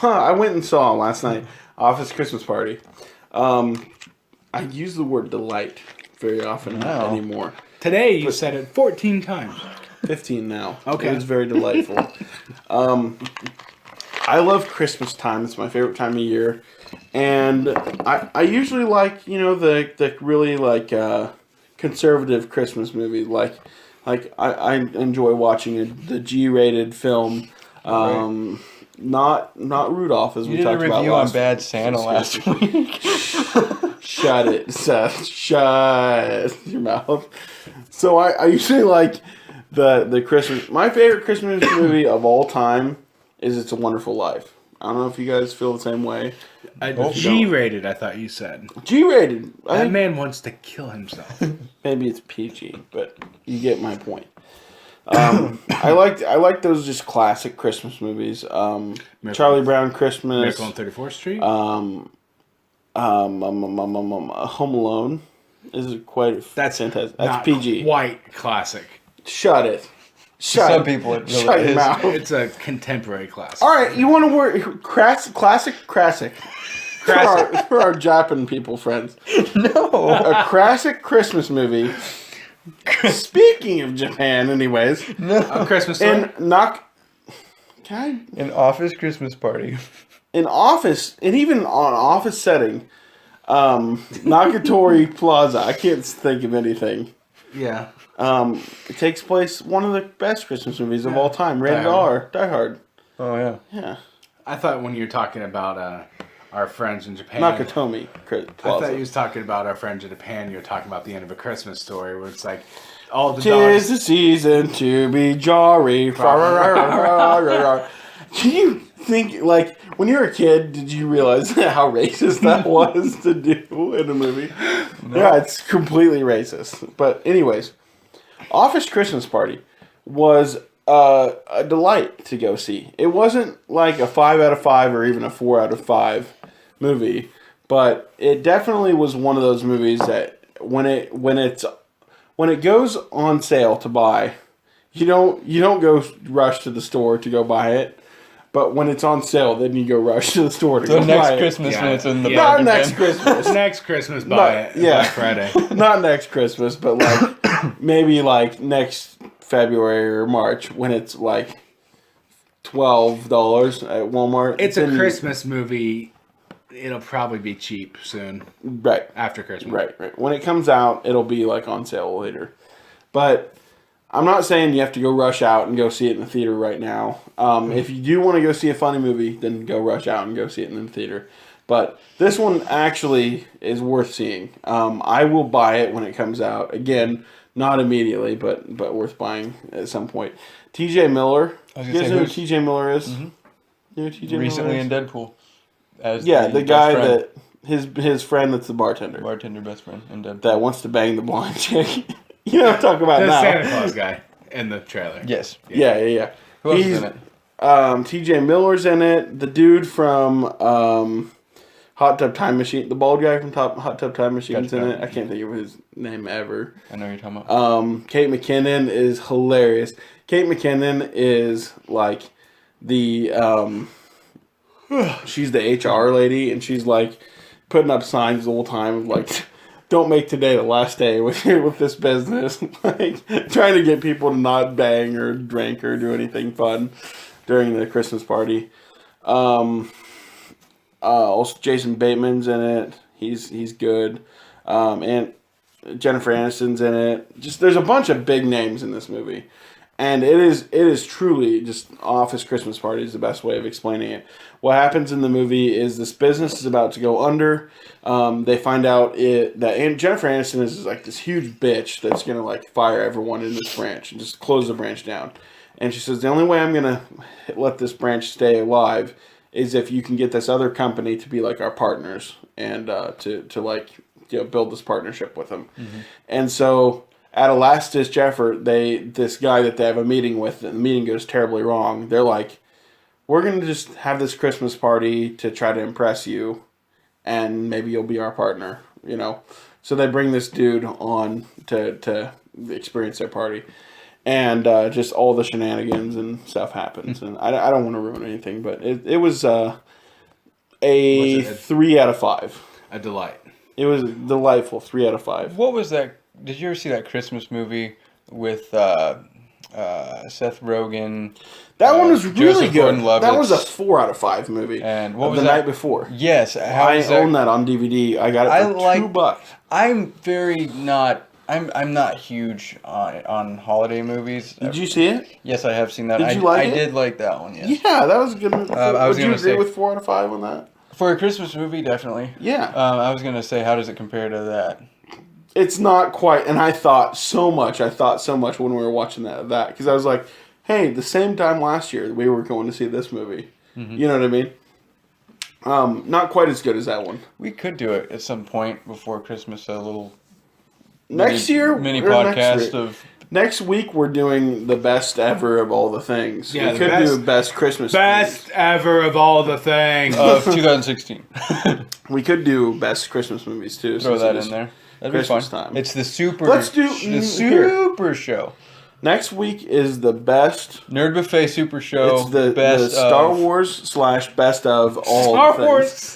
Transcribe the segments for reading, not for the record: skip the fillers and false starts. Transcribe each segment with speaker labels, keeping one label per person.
Speaker 1: I went and saw last night Office Christmas Party. I use the word delight very often anymore.
Speaker 2: Today you said it 14 times.
Speaker 1: 15 now.
Speaker 2: Okay.
Speaker 1: It was very delightful. I love Christmas time. It's my favorite time of year. And I usually like, the really conservative Christmas movies. Like I enjoy watching the G-rated film. Not Rudolph, as we talked about last.
Speaker 3: You did a review on Bad Santa last week.
Speaker 1: Shut it, Seth. Shut your mouth. So I usually like the Christmas. My favorite Christmas movie of all time is It's a Wonderful Life. I don't know if you guys feel the same way.
Speaker 2: G-rated, I thought you said.
Speaker 1: G-rated.
Speaker 2: That man wants to kill himself.
Speaker 1: Maybe it's PG, but you get my point. I like those just classic Christmas movies. Charlie Brown Christmas.
Speaker 2: Miracle on 34th Street.
Speaker 1: Home Alone is quite fantastic. That's PG.
Speaker 2: Quite classic.
Speaker 1: Shut it.
Speaker 3: Some people it really
Speaker 1: Shut your
Speaker 3: is.
Speaker 1: mouth.
Speaker 2: It's a contemporary classic.
Speaker 1: All right, you want to work classic for our Japan people friends.
Speaker 3: No.
Speaker 1: A classic Christmas movie. Speaking of Japan, anyways.
Speaker 3: No.
Speaker 2: A Christmas story.
Speaker 3: An Office Christmas Party.
Speaker 1: In Office, and even on Office setting, Nakatori Plaza. I can't think of anything.
Speaker 2: Yeah.
Speaker 1: It takes place one of the best Christmas movies of all time. Rated R. Die Hard.
Speaker 3: Oh, yeah.
Speaker 1: Yeah.
Speaker 2: I thought when you were talking about our friends in Japan.
Speaker 1: Nakatomi Plaza.
Speaker 2: I thought you was talking about our friends in Japan. You were talking about the end of A Christmas Story, where it's like all the
Speaker 1: 'Tis
Speaker 2: dogs.
Speaker 1: the season to be jolly. Can you think, when you were a kid, did you realize how racist that was to do in a movie? No. Yeah, it's completely racist. But anyways, Office Christmas Party was a delight to go see. It wasn't like a 5 out of 5 or even a 4 out of 5 movie, but it definitely was one of those movies that when it goes on sale to buy, you don't go rush to the store to go buy it. But when it's on sale, then you go rush to the store to go buy it.
Speaker 3: So next Christmas when it's in the
Speaker 1: Not
Speaker 3: bargain
Speaker 1: next
Speaker 3: bin.
Speaker 1: Christmas.
Speaker 2: Next Christmas, buy it. Black Friday.
Speaker 1: Not next Christmas, but maybe next February or March when it's $12 at Walmart.
Speaker 2: It's a Christmas movie. It'll probably be cheap soon.
Speaker 1: Right.
Speaker 2: After Christmas.
Speaker 1: Right. When it comes out, it'll be on sale later. But I'm not saying you have to go rush out and go see it in the theater right now. If you do want to go see a funny movie, then go rush out and go see it in the theater. But this one actually is worth seeing. I will buy it when it comes out. Again, not immediately, but worth buying at some point. T.J. Miller. You guys know who T.J. Miller is? Mm-hmm. You know who T.J.
Speaker 3: Recently
Speaker 1: Miller is?
Speaker 3: in Deadpool. As
Speaker 1: the guy that his friend that's the bartender.
Speaker 3: Bartender best friend in Deadpool.
Speaker 1: That wants to bang the blonde chick. You know what I'm talking about
Speaker 2: The
Speaker 1: now.
Speaker 2: Santa Claus guy in the trailer.
Speaker 3: Yes.
Speaker 1: Yeah.
Speaker 3: Who else is in it?
Speaker 1: T.J. Miller's in it. The dude from Hot Tub Time Machine, the bald guy from Hot Tub Time Machine's in it. I can't think of his name ever.
Speaker 3: I know what you're talking about.
Speaker 1: Kate McKinnon is hilarious. Kate McKinnon is the she's the HR lady, and she's putting up signs the whole time of don't make today the last day with this business. Trying to get people to not bang or drink or do anything fun during the Christmas party. Also Jason Bateman's in it. He's good. And Jennifer Aniston's in it. Just there's a bunch of big names in this movie. And it is truly just Office Christmas Party is the best way of explaining it. What happens in the movie is this business is about to go under. They find out that Jennifer Aniston is this huge bitch that's going to fire everyone in this branch and just close the branch down. And she says, the only way I'm going to let this branch stay alive is if you can get this other company to be our partners and to build this partnership with them. Mm-hmm. And so at a last-ditch effort, this guy that they have a meeting with, and the meeting goes terribly wrong. They're we're going to just have this Christmas party to try to impress you, and maybe you'll be our partner, So they bring this dude on to experience their party. And just all the shenanigans and stuff happens. And I don't want to ruin anything, but it was a
Speaker 2: Was it
Speaker 1: 3 out of 5.
Speaker 2: a delight.
Speaker 1: It was delightful. 3 out of 5.
Speaker 3: What was that? Did you ever see that Christmas movie with Seth Rogen?
Speaker 1: That one was really
Speaker 3: Joseph
Speaker 1: good.
Speaker 3: Gordon-Levitt.
Speaker 1: That was a 4 out of 5 movie.
Speaker 3: And what
Speaker 1: of
Speaker 3: was
Speaker 1: the
Speaker 3: that?
Speaker 1: night before.
Speaker 3: Yes, how
Speaker 1: I
Speaker 3: is
Speaker 1: own that on DVD. I got it for $2.
Speaker 3: I'm very not. I'm not huge on holiday movies.
Speaker 1: Did you see it?
Speaker 3: Yes, I have seen that.
Speaker 1: Did you like
Speaker 3: I
Speaker 1: it?
Speaker 3: did like that one. Yes.
Speaker 1: Yeah, that was a good movie.
Speaker 3: I was
Speaker 1: Would you
Speaker 3: gonna
Speaker 1: agree
Speaker 3: say-
Speaker 1: with 4 out of 5 on that?
Speaker 3: For a Christmas movie, definitely.
Speaker 1: Yeah.
Speaker 3: I was gonna say, how does it compare to that?
Speaker 1: It's not quite, and I thought so much when we were watching that because I was like, hey, the same time last year we were going to see this movie.
Speaker 3: Mm-hmm.
Speaker 1: You know what I mean? Not quite as good as that one.
Speaker 3: We could do it at some point before Christmas. A little
Speaker 1: Next year,
Speaker 3: mini
Speaker 1: or next
Speaker 3: podcast
Speaker 1: week?
Speaker 3: of.
Speaker 1: Next week we're doing the best ever of all the things.
Speaker 2: Yeah,
Speaker 1: we
Speaker 2: the
Speaker 1: could
Speaker 2: best-
Speaker 1: do best Christmas.
Speaker 2: Best ever of all the things.
Speaker 3: Of 2016.
Speaker 1: We could do best Christmas movies too.
Speaker 3: Throw
Speaker 1: since
Speaker 3: that
Speaker 1: it is
Speaker 3: in there. That'd
Speaker 1: Christmas
Speaker 3: be fun.
Speaker 1: time.
Speaker 3: It's the super.
Speaker 1: Let's do-
Speaker 3: the
Speaker 1: here.
Speaker 3: super show.
Speaker 1: Next week is the best.
Speaker 3: Nerd Buffet Super Show.
Speaker 1: It's the
Speaker 3: best
Speaker 1: Star
Speaker 3: of-
Speaker 1: Wars / best of all
Speaker 2: Star
Speaker 1: things.
Speaker 2: Wars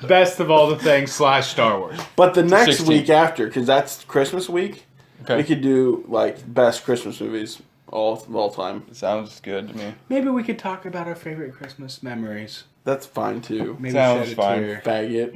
Speaker 2: / best of all the things / Star Wars.
Speaker 1: But the next
Speaker 3: 16.
Speaker 1: week after, because that's Christmas week,
Speaker 3: Okay.
Speaker 1: we could do like best Christmas movies of all time.
Speaker 3: Sounds good to me.
Speaker 2: Maybe we could talk about our favorite Christmas memories.
Speaker 1: That's fine too.
Speaker 2: Maybe
Speaker 3: Sounds
Speaker 2: shed a
Speaker 3: fine.
Speaker 2: tear.
Speaker 1: Faggot.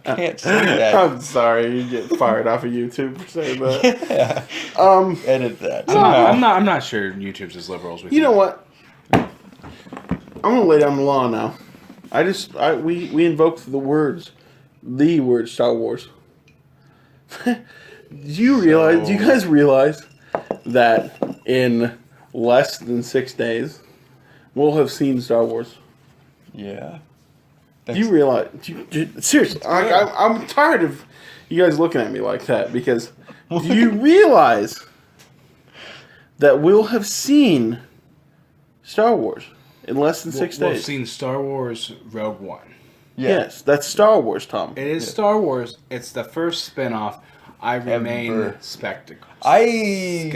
Speaker 3: Can't say that.
Speaker 1: I'm sorry, you get fired off of YouTube for saying that.
Speaker 3: Yeah. Edit that.
Speaker 2: I'm not sure YouTube's as liberal as we
Speaker 1: You
Speaker 2: think.
Speaker 1: know what? I'm gonna lay down the law now. We invoked the word Star Wars. Do you guys realize that in less than 6 days we'll have seen Star Wars?
Speaker 3: Yeah.
Speaker 1: Do you realize? Seriously, I'm tired of you guys looking at me like that because do you realize that we'll have seen Star Wars in less than 6
Speaker 2: We've
Speaker 1: days?
Speaker 2: seen Star Wars Rogue One.
Speaker 1: Yes, that's Star Wars, Tom.
Speaker 2: It is Star Wars. It's the first spin-off. I remain
Speaker 3: Ever.
Speaker 2: skeptical.
Speaker 3: I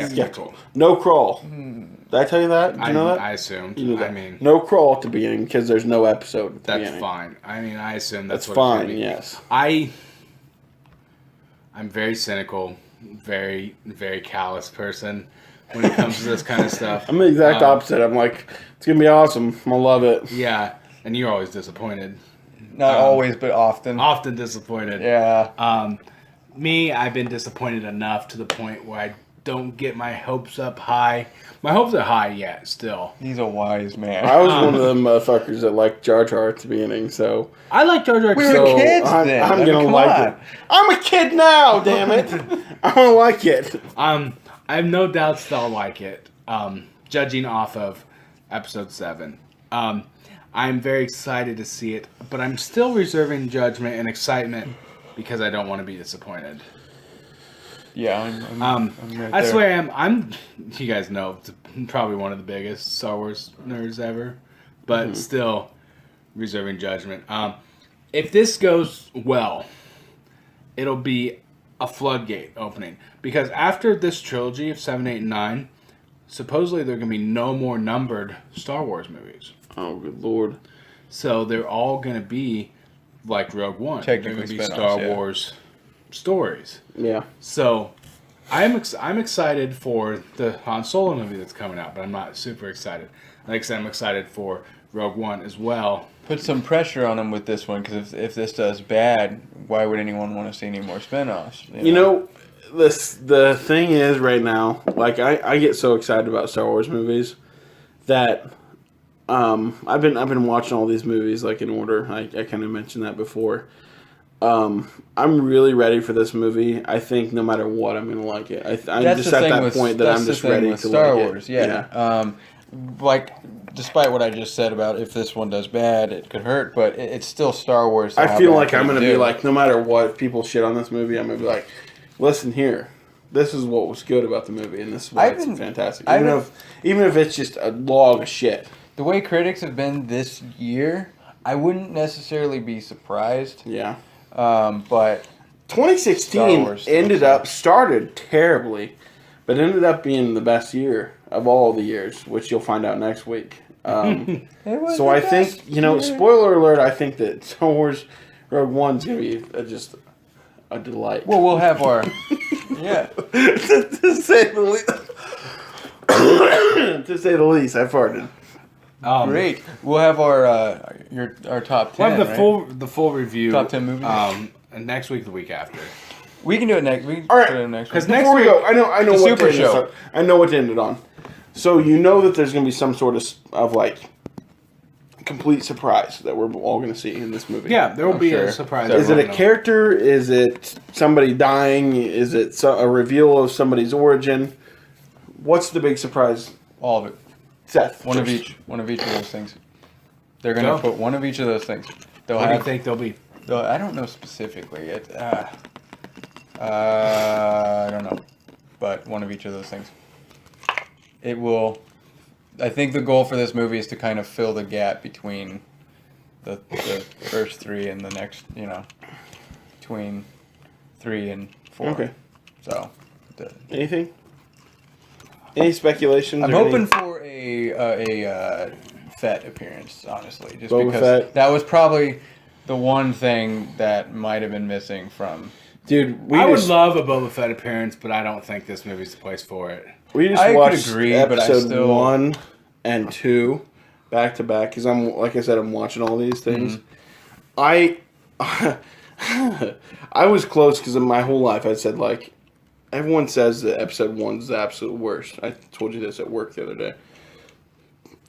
Speaker 1: No crawl. Did I tell you that? Did you know that?
Speaker 2: I assumed.
Speaker 1: You knew
Speaker 2: I
Speaker 1: that.
Speaker 2: mean,
Speaker 1: No crawl at the beginning because there's no episode at the
Speaker 2: that's
Speaker 1: beginning.
Speaker 2: fine. I mean, I assume
Speaker 1: That's
Speaker 2: that's what it's
Speaker 1: fine.
Speaker 2: gonna be.
Speaker 1: Yes.
Speaker 2: I'm very cynical, very, very callous person when it comes to this kind of stuff.
Speaker 1: I'm the exact opposite. I'm like, it's gonna be awesome. I'm gonna love it.
Speaker 2: Yeah, and you're always disappointed.
Speaker 3: not always, but often.
Speaker 2: Often disappointed.
Speaker 3: Yeah.
Speaker 2: Me, I've been disappointed enough to the point where I don't get my hopes up high. My hopes are high yet, still.
Speaker 3: He's a wise man.
Speaker 1: I was one of them motherfuckers that liked Jar Jar at the beginning, so
Speaker 2: I like Jar Jar
Speaker 3: We
Speaker 2: too.
Speaker 3: were
Speaker 1: so
Speaker 3: kids
Speaker 1: I'm,
Speaker 3: then.
Speaker 1: I'm
Speaker 3: I mean,
Speaker 1: gonna
Speaker 3: come
Speaker 1: like
Speaker 3: on.
Speaker 1: it. I'm a kid now, damn it. I'm gonna like it.
Speaker 2: I have no doubts that I'll like it. Judging off of episode 7. I'm very excited to see it, but I'm still reserving judgment and excitement because I don't want to be disappointed.
Speaker 3: Yeah, I'm right
Speaker 2: That's
Speaker 3: there.
Speaker 2: where I am. You guys know, probably one of the biggest Star Wars nerds ever, but still reserving judgment. If this goes well, it'll be a floodgate opening because after this trilogy of 7, 8, and 9, supposedly there are going to be no more numbered Star Wars movies.
Speaker 1: Oh, good lord.
Speaker 2: So they're all going to be like Rogue One. They're
Speaker 3: Technically
Speaker 2: going to be
Speaker 3: spin-offs,
Speaker 2: Star
Speaker 3: yeah.
Speaker 2: Wars stories.
Speaker 1: Yeah.
Speaker 2: So I'm excited for the Han Solo movie that's coming out, but I'm not super excited. Like I said, I'm excited for Rogue One as well.
Speaker 3: Put some pressure on him with this one, because if this does bad, why would anyone want to see any more spinoffs?
Speaker 1: You know, the thing is right now, like I get so excited about Star Wars movies that I've been watching all these movies like in order. I kind of mentioned that before. I'm really ready for this movie. I think no matter what, I'm gonna like it. I'm
Speaker 3: That's
Speaker 1: just
Speaker 3: the
Speaker 1: at
Speaker 3: thing
Speaker 1: that
Speaker 3: with-
Speaker 1: point that
Speaker 3: that's
Speaker 1: I'm
Speaker 3: the
Speaker 1: just
Speaker 3: thing
Speaker 1: ready
Speaker 3: with
Speaker 1: to
Speaker 3: Star
Speaker 1: like
Speaker 3: Wars.
Speaker 1: it.
Speaker 3: Yeah. Like, despite what I just said about if this one does bad, it could hurt, but it's still Star Wars. So
Speaker 1: I
Speaker 3: how
Speaker 1: feel
Speaker 3: bad
Speaker 1: like
Speaker 3: can
Speaker 1: I'm
Speaker 3: it
Speaker 1: gonna
Speaker 3: do?
Speaker 1: be like, no matter what, if people shit on this movie, I'm gonna be like, listen here, this is what was good about the movie, and this is why it's fantastic. Even if it's just a log of shit.
Speaker 3: the way critics have been this year, I wouldn't necessarily be surprised.
Speaker 1: Yeah.
Speaker 3: But
Speaker 1: 2016
Speaker 3: Wars,
Speaker 1: started terribly, but ended up being the best year of all the years, which you'll find out next week. So I think, spoiler alert, I think that Star Wars Rogue One's going to be just a delight.
Speaker 3: Well, we'll have our yeah.
Speaker 1: To say the least. To say the least, I farted.
Speaker 3: Great. We'll have our top 10.
Speaker 2: We'll have
Speaker 3: right?
Speaker 2: the full review.
Speaker 3: Top 10 movies.
Speaker 2: Next week, the week after.
Speaker 3: We can do it next. We can
Speaker 1: All right.
Speaker 3: put it next
Speaker 2: Because
Speaker 3: week.
Speaker 2: next
Speaker 1: Before we
Speaker 2: week,
Speaker 1: go, I know
Speaker 3: The
Speaker 1: what
Speaker 3: Super
Speaker 1: to end this
Speaker 3: Show.
Speaker 1: on. I know what to end it on. So you know that there's going to be some sort of like complete surprise that we're all going to see in this movie.
Speaker 2: yeah, there will be
Speaker 3: sure.
Speaker 2: a surprise.
Speaker 1: Is it a
Speaker 2: everyone knows.
Speaker 1: character? Is it somebody dying? Is it a reveal of somebody's origin? What's the big surprise?
Speaker 3: All of it.
Speaker 1: Seth.
Speaker 3: One of
Speaker 1: first.
Speaker 3: each. One of each of those things. They're gonna
Speaker 2: Go.
Speaker 3: put one of each of those things. They'll
Speaker 2: What do you
Speaker 3: have.
Speaker 2: think they'll be?
Speaker 3: I don't know specifically. I don't know, but one of each of those things. It will. I think the goal for this movie is to kind of fill the gap between the first three and the next. Between 3 and 4.
Speaker 1: Okay.
Speaker 3: So.
Speaker 1: Anything? Any speculations?
Speaker 3: I'm
Speaker 1: or
Speaker 3: hoping
Speaker 1: any-
Speaker 3: for a Fett appearance, honestly, just
Speaker 1: Boba
Speaker 3: because
Speaker 1: Fett.
Speaker 3: that was probably the one thing that might have been missing from.
Speaker 1: Dude,
Speaker 2: I would love a Boba Fett appearance, but I don't think this movie's the place for it.
Speaker 1: We just
Speaker 3: I could
Speaker 1: watched
Speaker 3: agree, but I
Speaker 1: episode
Speaker 3: still-
Speaker 1: 1 and 2 back to back because like I said, I'm watching all these things. I was close because in my whole life I said like everyone says that episode 1's the absolute worst. I told you this at work the other day.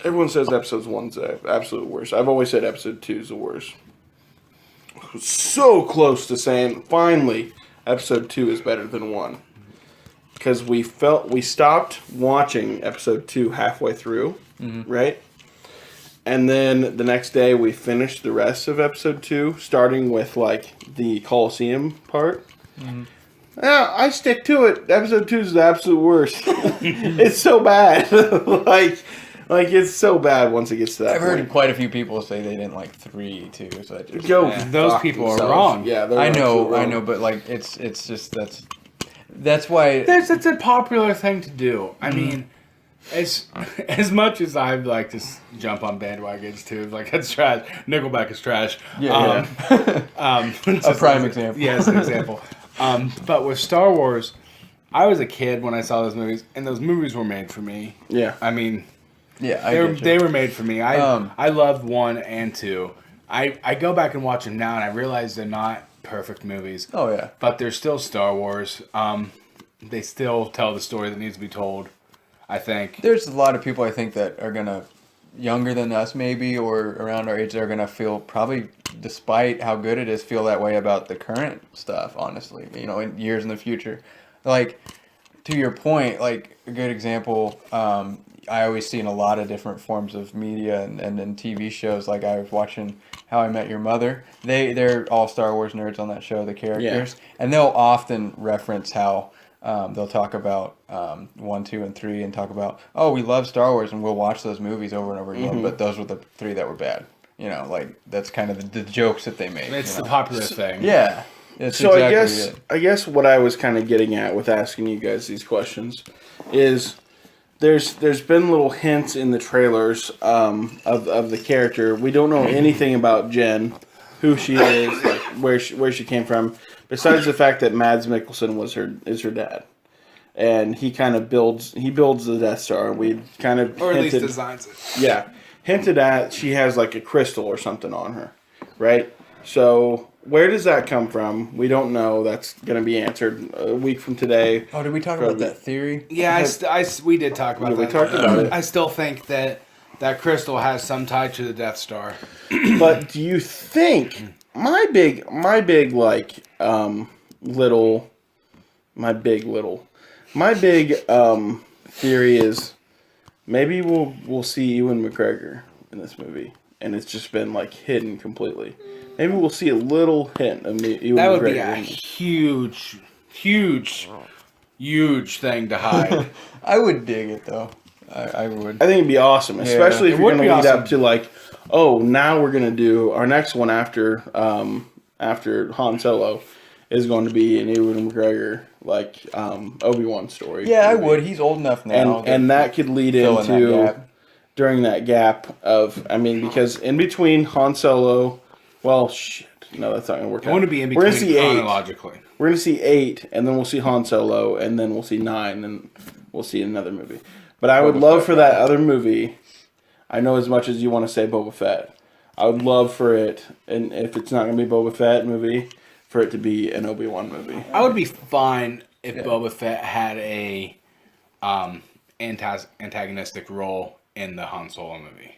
Speaker 1: Everyone says episode 1's the absolute worst. I've always said episode 2's the worst. So close to saying finally episode 2 is better than 1. Because we stopped watching episode 2 halfway through, right? And then the next day we finished the rest of episode 2, starting with like the Coliseum part. Yeah, I stick to it. Episode 2 is the absolute worst. It's so bad. like it's so bad once it gets to that
Speaker 3: I've heard
Speaker 1: point.
Speaker 3: quite a few people say they didn't like 3 too. So I just,
Speaker 1: Go
Speaker 2: Those
Speaker 1: fuck
Speaker 2: people are
Speaker 1: themselves.
Speaker 2: wrong.
Speaker 1: Yeah, they're
Speaker 3: I
Speaker 1: absolutely
Speaker 3: know,
Speaker 1: wrong.
Speaker 3: but like it's just that's why.
Speaker 2: It's a popular thing to do. I mean, as much as I'd like to jump on bandwagons too, like that's trash. Nickelback is trash.
Speaker 3: Yeah.
Speaker 2: A
Speaker 3: prime example.
Speaker 2: Yeah, it's an example. But with Star Wars, I was a kid when I saw those movies, and those movies were made for me.
Speaker 1: Yeah.
Speaker 2: I mean,
Speaker 3: Yeah,
Speaker 2: they were made for me.
Speaker 3: Um,
Speaker 2: I loved 1 and 2. I go back and watch them now, and I realize they're not perfect movies.
Speaker 3: Oh yeah.
Speaker 2: But they're still Star Wars. They still tell the story that needs to be told, I think.
Speaker 3: There's a lot of people I think that are gonna, younger than us maybe, or around our age, that are gonna feel probably, despite how good it is, feel that way about the current stuff. Honestly, in years in the future, like to your point, like a good example. I always see in a lot of different forms of media and TV shows. Like I was watching How I Met Your Mother. They're all Star Wars nerds on that show, the characters, and they'll often reference how. They'll talk about 1, 2, and 3, and talk about, oh, we love Star Wars, and we'll watch those movies over and over again. But those were the 3 that were bad. Like that's kind of the jokes that they made.
Speaker 2: It's the popular thing.
Speaker 3: Yeah. It's
Speaker 1: So
Speaker 3: exactly
Speaker 1: I guess what I was kind of getting at with asking you guys these questions is there's been little hints in the trailers of the character. We don't know anything about Jen, who she is, like where she came from, besides the fact that Mads Mikkelsen is her dad, and he kind of builds the Death Star. We kind of
Speaker 2: Or at least
Speaker 1: hinted,
Speaker 2: designs it.
Speaker 1: yeah, hinted at she has like a crystal or something on her, right? So where does that come from? We don't know. That's going to be answered a week from today.
Speaker 3: Oh, did we talk about that theory?
Speaker 2: Yeah, we did talk about
Speaker 1: Yeah, we
Speaker 2: that.
Speaker 1: talked about it.
Speaker 2: I still think that crystal has some tie to the Death Star.
Speaker 1: But do you think my big theory is maybe we'll see Ewan McGregor in this movie, and it's just been like hidden completely. Maybe we'll see a little hint of Ewan
Speaker 2: That would
Speaker 1: McGregor.
Speaker 2: be a
Speaker 1: in this.
Speaker 2: huge thing to hide.
Speaker 3: I would dig it though. I would.
Speaker 1: I think it'd be awesome, especially
Speaker 2: it
Speaker 1: if you're
Speaker 2: would
Speaker 1: going
Speaker 2: be
Speaker 1: to lead
Speaker 2: awesome.
Speaker 1: up to like, oh, now we're going to do our next one after Han Solo is going to be an Ewan McGregor Obi-Wan story.
Speaker 3: Yeah, I
Speaker 1: movie.
Speaker 3: would. He's old enough now.
Speaker 1: And that could lead
Speaker 3: fill in that
Speaker 1: into
Speaker 3: gap.
Speaker 1: during that gap of, I mean, because in between Han Solo, well, shit, no, that's not gonna work
Speaker 2: I want to be in
Speaker 1: We're gonna
Speaker 2: between
Speaker 1: see 8.
Speaker 2: chronologically.
Speaker 1: We're gonna see 8, and then we'll see Han Solo, and then we'll see 9, and we'll see another movie. But I would love for that other movie. I know as much as you want to say Boba Fett. I would love for it, and if it's not gonna be a Boba Fett movie, for it to be an Obi-Wan movie.
Speaker 2: I would be fine if Boba Fett had a antagonistic role in the Han Solo movie.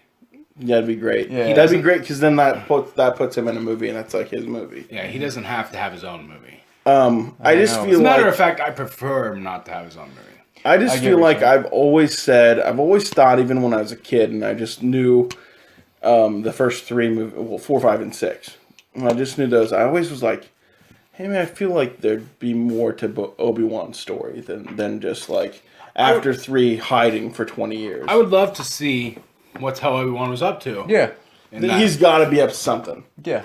Speaker 1: Yeah, that'd be great.
Speaker 3: Yeah.
Speaker 1: That'd be great because then that puts him in a movie, and that's like his movie.
Speaker 2: Yeah, he doesn't have to have his own movie.
Speaker 1: I just
Speaker 3: know.
Speaker 1: feel
Speaker 2: As a matter
Speaker 1: like
Speaker 2: of fact, I prefer him not to have his own movie.
Speaker 1: I just
Speaker 3: I get
Speaker 1: feel
Speaker 3: what
Speaker 1: like
Speaker 3: you're saying.
Speaker 1: I've always thought, even when I was a kid, and I just knew the first 3 movies, well, 4, 5, and 6. And I just knew those. I always was like, hey man, I feel like there'd be more to Obi-Wan's story than just like after 3 hiding for 20 years.
Speaker 2: I would love to see what the hell Obi-Wan was up to.
Speaker 3: Yeah.
Speaker 2: in that.
Speaker 1: He's got to be up to something.
Speaker 3: Yeah.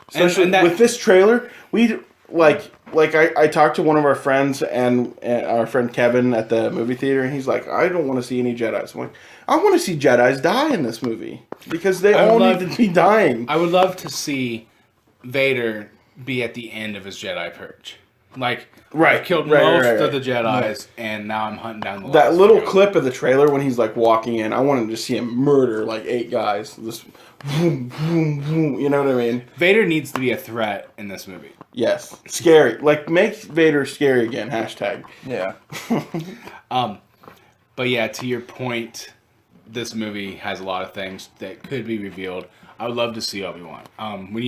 Speaker 1: Especially
Speaker 2: and that-
Speaker 1: with this trailer, we I talked to one of our friends and our friend Kevin at the movie theater, and he's like, I don't want to see any Jedis. I'm like, I want to see Jedis die in this movie because they
Speaker 2: I would
Speaker 1: all
Speaker 2: love-
Speaker 1: need to be dying.
Speaker 2: I would love to see Vader be at the end of his Jedi purge. Like,
Speaker 1: Right,
Speaker 2: I've killed
Speaker 1: right,
Speaker 2: most
Speaker 1: right,
Speaker 2: of
Speaker 1: right.
Speaker 2: the Jedis, and now I'm hunting down the
Speaker 1: That
Speaker 2: last
Speaker 1: little
Speaker 2: few.
Speaker 1: clip of the trailer when he's like walking in, I wanted to see him murder like 8 guys. Just boom, boom, boom. You know what I mean?
Speaker 2: Vader needs to be a threat in this movie.
Speaker 1: Yes, scary. Like make Vader scary again. Hashtag.
Speaker 3: Yeah.
Speaker 2: But yeah, to your point, this movie has a lot of things that could be revealed. I would love to see Obi-Wan. When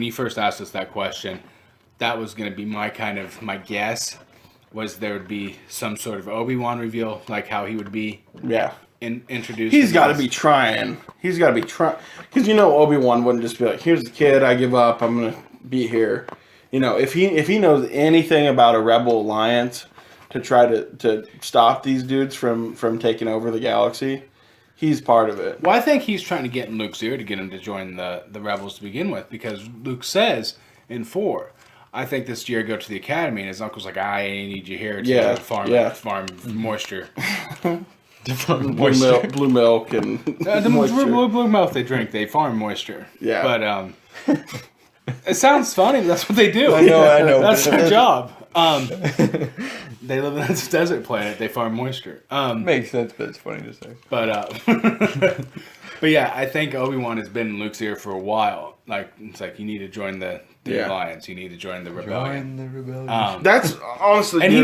Speaker 2: you first asked us that question, that was going to be my guess was there would be some sort of Obi-Wan reveal, like how he would be
Speaker 1: Yeah.
Speaker 2: introduced.
Speaker 1: He's
Speaker 2: in
Speaker 1: got to
Speaker 2: this.
Speaker 1: be trying. He's got to be trying. Because Obi-Wan wouldn't just be like, here's the kid, I give up, I'm going to be here. If he knows anything about a rebel alliance to try to stop these dudes from taking over the galaxy, he's part of it.
Speaker 2: Well, I think he's trying to get in Luke's ear to get him to join the rebels to begin with, because Luke says in 4, I think this year go to the academy, and his uncle's like, I need you here to farm moisture.
Speaker 1: Blue milk and
Speaker 2: The
Speaker 1: moisture.
Speaker 2: blue milk they drink, they farm moisture.
Speaker 1: Yeah.
Speaker 2: But it sounds funny, but that's what they do.
Speaker 3: I know.
Speaker 2: That's their job. They live in this desert planet. They farm moisture.
Speaker 3: Makes sense, but it's funny to say.
Speaker 2: But yeah, I think Obi-Wan has been in Luke's ear for a while. Like, it's like, you need to join the alliance. You need to join the rebellion.
Speaker 3: Join the rebellion.
Speaker 1: That's honestly,
Speaker 2: And
Speaker 1: dude,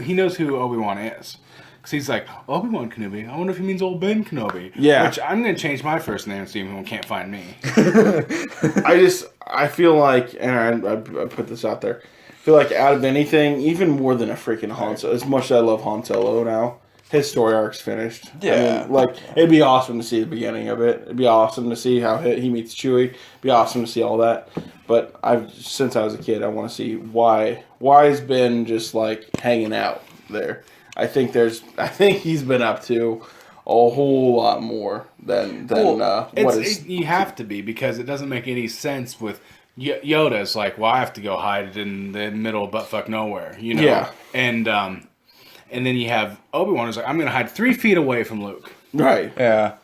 Speaker 2: he knows who Obi-Wan is. Because he's like, Obi-Wan Kenobi. I wonder if he means old Ben Kenobi.
Speaker 1: Yeah.
Speaker 2: Which I'm going to change my first name so anyone can't find me.
Speaker 1: I feel like, and I put this out there, I feel like out of anything, even more than a freaking Han Solo, as much as I love Han Solo now, his story arc's finished.
Speaker 3: Yeah.
Speaker 1: It'd be awesome to see the beginning of it. It'd be awesome to see how he meets Chewie. It'd be awesome to see all that. But since I was a kid, I want to see why has Ben just like hanging out there. I think he's been up to a whole lot more than what is.
Speaker 2: You have to be, because it doesn't make any sense with Yoda's like, well, I have to go hide in the middle of buttfuck nowhere,
Speaker 1: Yeah.
Speaker 2: And then you have Obi-Wan who's like, I'm going to hide 3 feet away from Luke.
Speaker 1: Right.
Speaker 3: Yeah.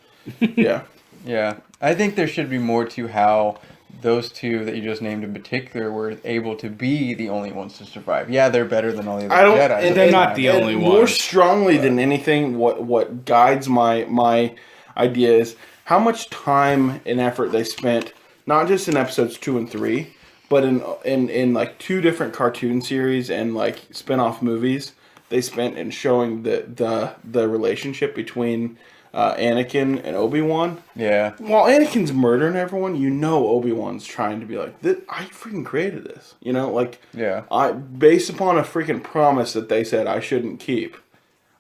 Speaker 1: Yeah.
Speaker 3: Yeah. I think there should be more to how those 2 that you just named in particular were able to be the only ones to survive. Yeah, they're better than all the other
Speaker 1: I don't.
Speaker 3: Jedi.
Speaker 1: and-
Speaker 2: they're
Speaker 1: and-
Speaker 2: not the
Speaker 1: and
Speaker 2: only
Speaker 1: More
Speaker 2: ones.
Speaker 1: strongly than anything, what guides my idea is how much time and effort they spent, not just in episodes 2 and 3, but in like 2 different cartoon series and like spin-off movies. They spent in showing the relationship between Anakin and Obi-Wan.
Speaker 3: Yeah.
Speaker 1: While Anakin's murdering everyone, Obi-Wan's trying to be like, I freaking created this.
Speaker 3: Yeah.
Speaker 1: I based upon a freaking promise that they said I shouldn't keep.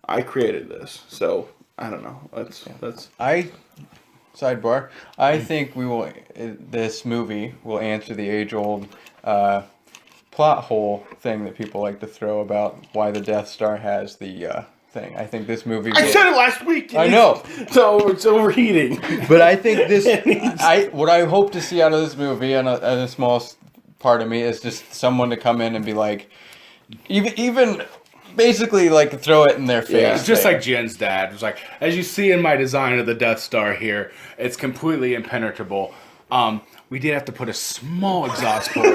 Speaker 1: I created this. So, I don't know. That's
Speaker 3: Sidebar. I think this movie will answer the age-old plot hole thing that people like to throw about why the Death Star has the thing. I think this movie.
Speaker 1: I said it last week.
Speaker 3: I know.
Speaker 1: So it's overheating.
Speaker 3: But I think this. What I hope to see out of this movie, and a small part of me, is just someone to come in and be like, even basically like throw it in their face.
Speaker 1: Yeah.
Speaker 2: It's just
Speaker 3: thing.
Speaker 2: like Jen's dad. It's like, as you see in my design of the Death Star here, it's completely impenetrable. We did have to put a small exhaust port.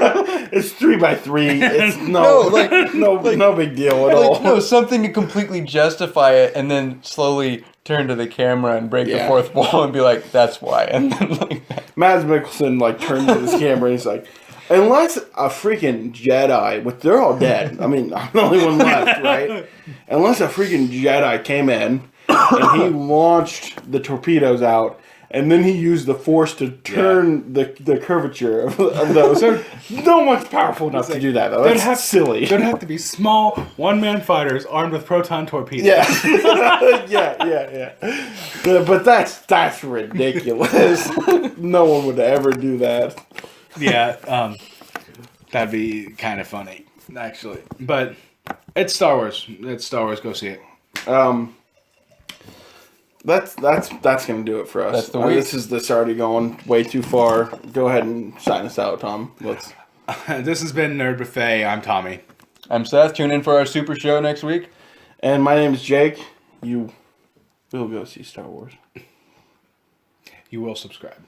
Speaker 1: It's 3x3. It's
Speaker 3: No, like-
Speaker 1: no big deal at all.
Speaker 3: like, no, something to completely justify it, and then slowly turn to the camera and break the
Speaker 1: Yeah.
Speaker 3: fourth wall and be like, "That's why." And then like,
Speaker 1: Mads Mikkelsen like turns to his camera and he's like, unless a freaking Jedi, which they're all dead. I mean, I'm the only one left, right? Unless a freaking Jedi came in and he launched the torpedoes out, and then he used the Force to turn the curvature of those. No one's powerful enough to do that, though. That's silly.
Speaker 2: There'd have to be small one-man fighters armed with proton torpedoes.
Speaker 1: Yeah, yeah. But that's ridiculous. No one would ever do that.
Speaker 2: Yeah, that'd be kind of funny, actually. But it's Star Wars. It's Star Wars. Go see it.
Speaker 1: That's gonna do it for us.
Speaker 3: That's the week.
Speaker 1: This already going way too far. Go ahead and sign us out, Tom. Let's.
Speaker 2: This has been Nerd Buffet. I'm Tommy.
Speaker 3: I'm Seth. Tune in for our super show next week.
Speaker 1: And my name is Jake. You will go see Star Wars.
Speaker 2: You will subscribe.